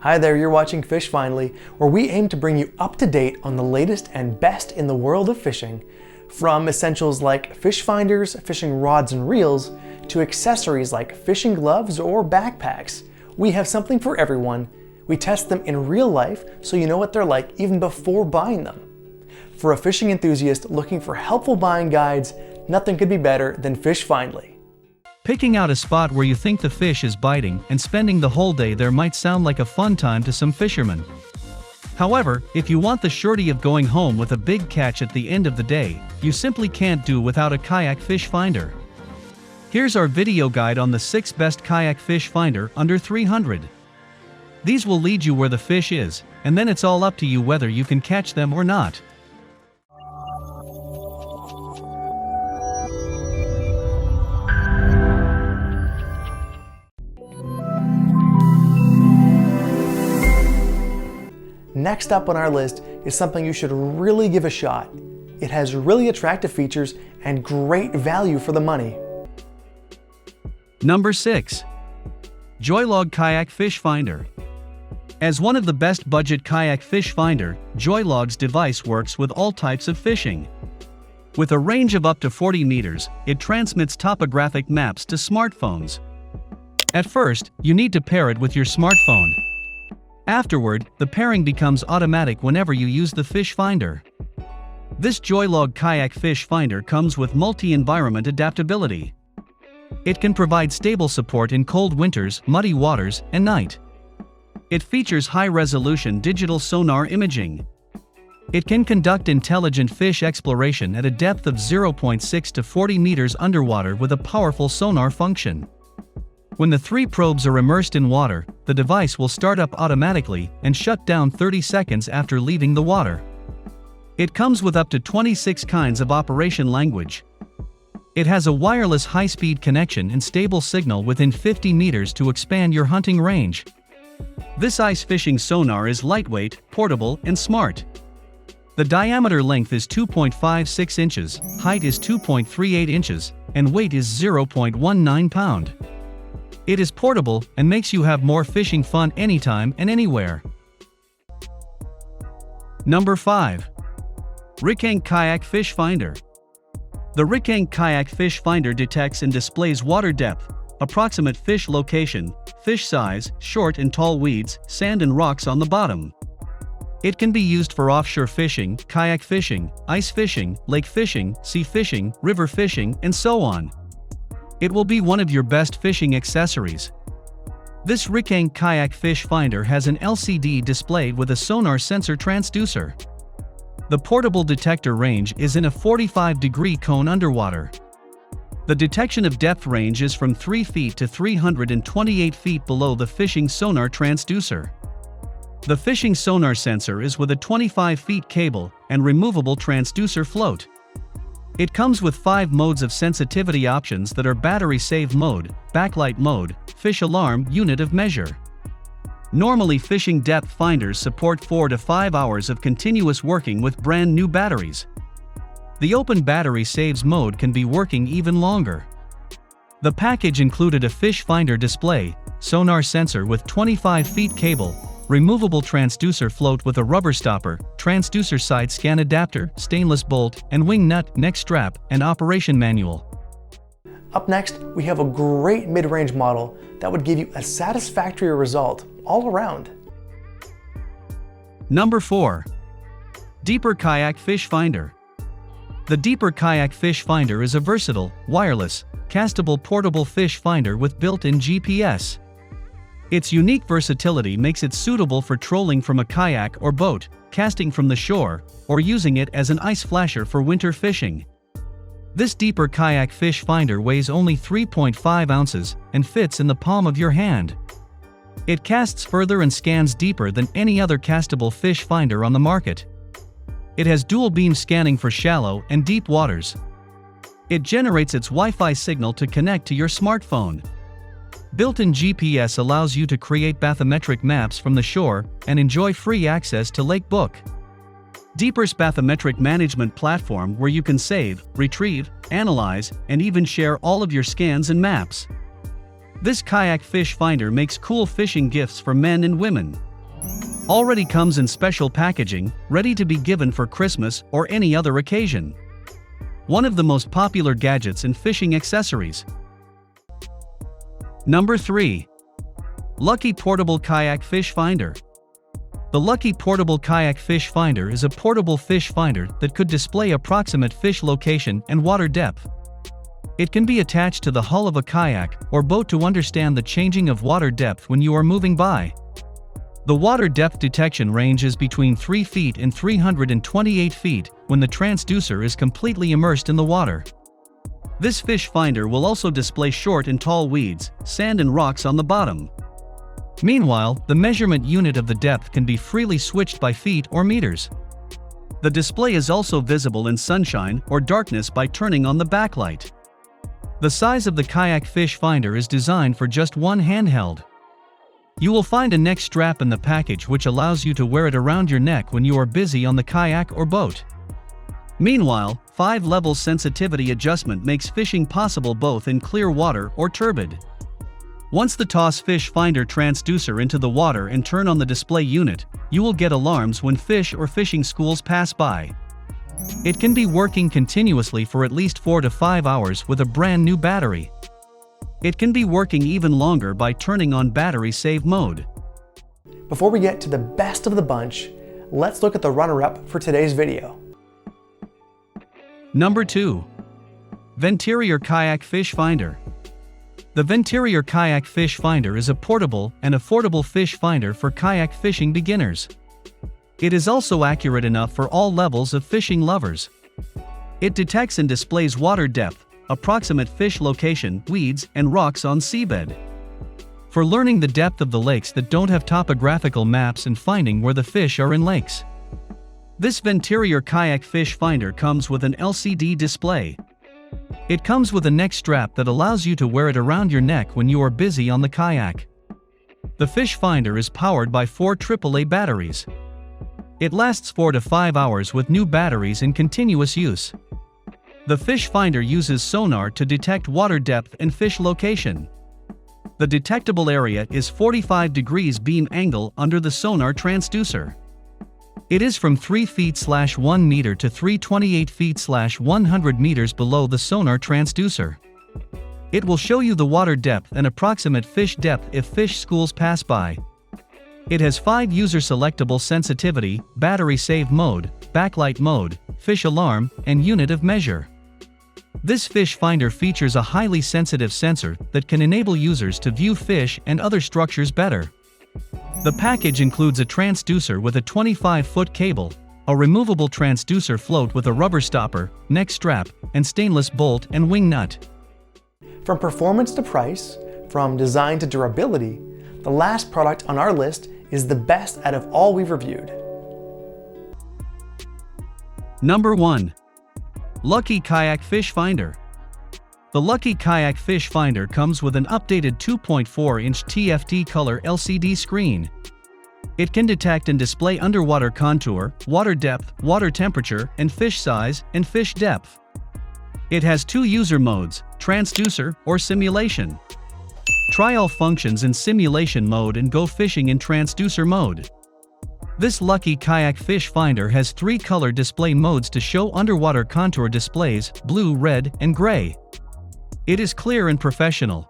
Hi there, you're watching Fish Finally, where we aim to bring you up to date on the latest and best in the world of fishing. From essentials like fish finders, fishing rods and reels, to accessories like fishing gloves or backpacks, we have something for everyone. We test them in real life so you know what they're like even before buying them. For a fishing enthusiast looking for helpful buying guides, nothing could be better than Fish Finally. Picking out a spot where you think the fish is biting and spending the whole day there might sound like a fun time to some fishermen. However, if you want the surety of going home with a big catch at the end of the day, you simply can't do without a kayak fish finder. Here's our video guide on the 6 best kayak fish finder under $300. These will lead you where the fish is, and then it's all up to you whether you can catch them or not. Next up on our list is something you should really give a shot. It has really attractive features and great value for the money. Number 6. Joylog Kayak Fish Finder. As one of the best budget kayak fish finder, Joylog's device works with all types of fishing. With a range of up to 40 meters, it transmits topographic maps to smartphones. At first, you need to pair it with your smartphone. Afterward, the pairing becomes automatic whenever you use the fish finder. This Joylog Kayak Fish Finder comes with multi-environment adaptability. It can provide stable support in cold winters, muddy waters, and night. It features high-resolution digital sonar imaging. It can conduct intelligent fish exploration at a depth of 0.6 to 40 meters underwater with a powerful sonar function. When the 3 probes are immersed in water, the device will start up automatically and shut down 30 seconds after leaving the water. It comes with up to 26 kinds of operation language. It has a wireless high-speed connection and stable signal within 50 meters to expand your hunting range. This ice fishing sonar is lightweight, portable, and smart. The diameter length is 2.56 inches, height is 2.38 inches, and weight is 0.19 pound. It is portable and makes you have more fishing fun anytime and anywhere. Number 5. Ricank Kayak Fish Finder. The Ricank Kayak Fish Finder detects and displays water depth, approximate fish location, fish size, short and tall weeds, sand and rocks on the bottom. It can be used for offshore fishing, kayak fishing, ice fishing, lake fishing, sea fishing, river fishing, and so on. It will be one of your best fishing accessories. This Ricank Kayak Fish Finder has an LCD display with a sonar sensor transducer. The portable detector range is in a 45-degree cone underwater. The detection of depth range is from 3 feet to 328 feet below the fishing sonar transducer. The fishing sonar sensor is with a 25 feet cable and removable transducer float. It comes with 5 modes of sensitivity options that are battery save mode, backlight mode, fish alarm, unit of measure. Normally fishing depth finders support 4 to 5 hours of continuous working with brand new batteries. The open battery saves mode can be working even longer. The package included a fish finder display, sonar sensor with 25 feet cable, removable transducer float with a rubber stopper, transducer side scan adapter, stainless bolt and wing nut, neck strap, and operation manual. Up next, we have a great mid-range model that would give you a satisfactory result all around. Number 4. Deeper Kayak Fish Finder. The Deeper Kayak Fish Finder is a versatile, wireless, castable portable fish finder with built-in GPS. Its unique versatility makes it suitable for trolling from a kayak or boat, casting from the shore, or using it as an ice flasher for winter fishing. This Deeper Kayak Fish Finder weighs only 3.5 ounces and fits in the palm of your hand. It casts further and scans deeper than any other castable fish finder on the market. It has dual beam scanning for shallow and deep waters. It generates its Wi-Fi signal to connect to your smartphone. Built-in GPS allows you to create bathymetric maps from the shore and enjoy free access to Lake Book. Deeper's bathymetric management platform where you can save, retrieve, analyze, and even share all of your scans and maps. This kayak fish finder makes cool fishing gifts for men and women. Already comes in special packaging, ready to be given for Christmas or any other occasion. One of the most popular gadgets in fishing accessories. Number 3. Lucky Portable Kayak Fish Finder. The Lucky Portable Kayak Fish Finder is a portable fish finder that could display approximate fish location and water depth. It can be attached to the hull of a kayak or boat to understand the changing of water depth when you are moving by. The water depth detection range is between 3 feet and 328 feet when the transducer is completely immersed in the water. This fish finder will also display short and tall weeds, sand and rocks on the bottom. Meanwhile, the measurement unit of the depth can be freely switched by feet or meters. The display is also visible in sunshine or darkness by turning on the backlight. The size of the kayak fish finder is designed for just one handheld. You will find a neck strap in the package which allows you to wear it around your neck when you are busy on the kayak or boat. Meanwhile, 5-level sensitivity adjustment makes fishing possible both in clear water or turbid. Once the toss fish finder transducer into the water and turn on the display unit, you will get alarms when fish or fishing schools pass by. It can be working continuously for at least 4 to 5 hours with a brand new battery. It can be working even longer by turning on battery save mode. Before we get to the best of the bunch, let's look at the runner-up for today's video. Number 2. Venterior Kayak Fish Finder. The Venterior Kayak Fish Finder is a portable and affordable fish finder for kayak fishing beginners. It is also accurate enough for all levels of fishing lovers. It detects and displays water depth, approximate fish location, weeds, and rocks on seabed. For learning the depth of the lakes that don't have topographical maps and finding where the fish are in lakes. This Venterior Kayak Fish Finder comes with an LCD display. It comes with a neck strap that allows you to wear it around your neck when you are busy on the kayak. The fish finder is powered by 4 AAA batteries. It lasts 4 to 5 hours with new batteries in continuous use. The fish finder uses sonar to detect water depth and fish location. The detectable area is 45 degrees beam angle under the sonar transducer. It is from 3 feet/1 meter to 328 feet/100 meters below the sonar transducer. It will show you the water depth and approximate fish depth if fish schools pass by. It has 5 user-selectable sensitivity, battery save mode, backlight mode, fish alarm, and unit of measure. This fish finder features a highly sensitive sensor that can enable users to view fish and other structures better. The package includes a transducer with a 25-foot cable, a removable transducer float with a rubber stopper, neck strap, and stainless bolt and wing nut. From performance to price, from design to durability, the last product on our list is the best out of all we've reviewed. Number 1. Lucky Kayak Fish Finder. The Lucky Kayak Fish Finder comes with an updated 2.4-inch TFT color LCD screen. It can detect and display underwater contour, water depth, water temperature, and fish size and fish depth. It has 2 user modes, transducer or simulation. Try all functions in simulation mode and go fishing in transducer mode. This Lucky Kayak Fish Finder has 3 color display modes to show underwater contour displays, blue, red, and gray. It is clear and professional.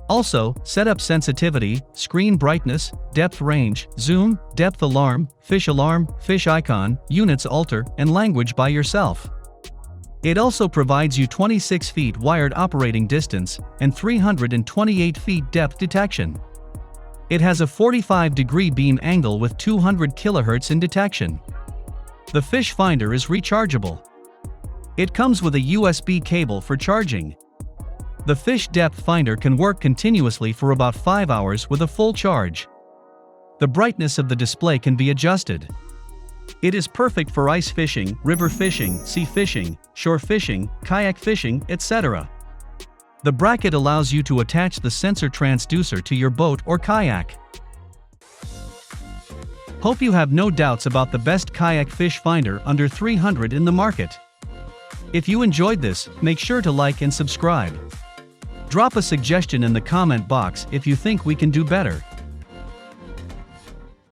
Also, setup sensitivity, screen brightness, depth range, zoom, depth alarm, fish icon, units alter, and language by yourself. It also provides you 26 feet wired operating distance and 328 feet depth detection. It has a 45-degree beam angle with 200 kHz in detection. The fish finder is rechargeable. It comes with a USB cable for charging. The fish depth finder can work continuously for about 5 hours with a full charge. The brightness of the display can be adjusted. It is perfect for ice fishing, river fishing, sea fishing, shore fishing, kayak fishing, etc. The bracket allows you to attach the sensor transducer to your boat or kayak. Hope you have no doubts about the best kayak fish finder under $300 in the market. If you enjoyed this, make sure to like and subscribe. Drop a suggestion in the comment box if you think we can do better.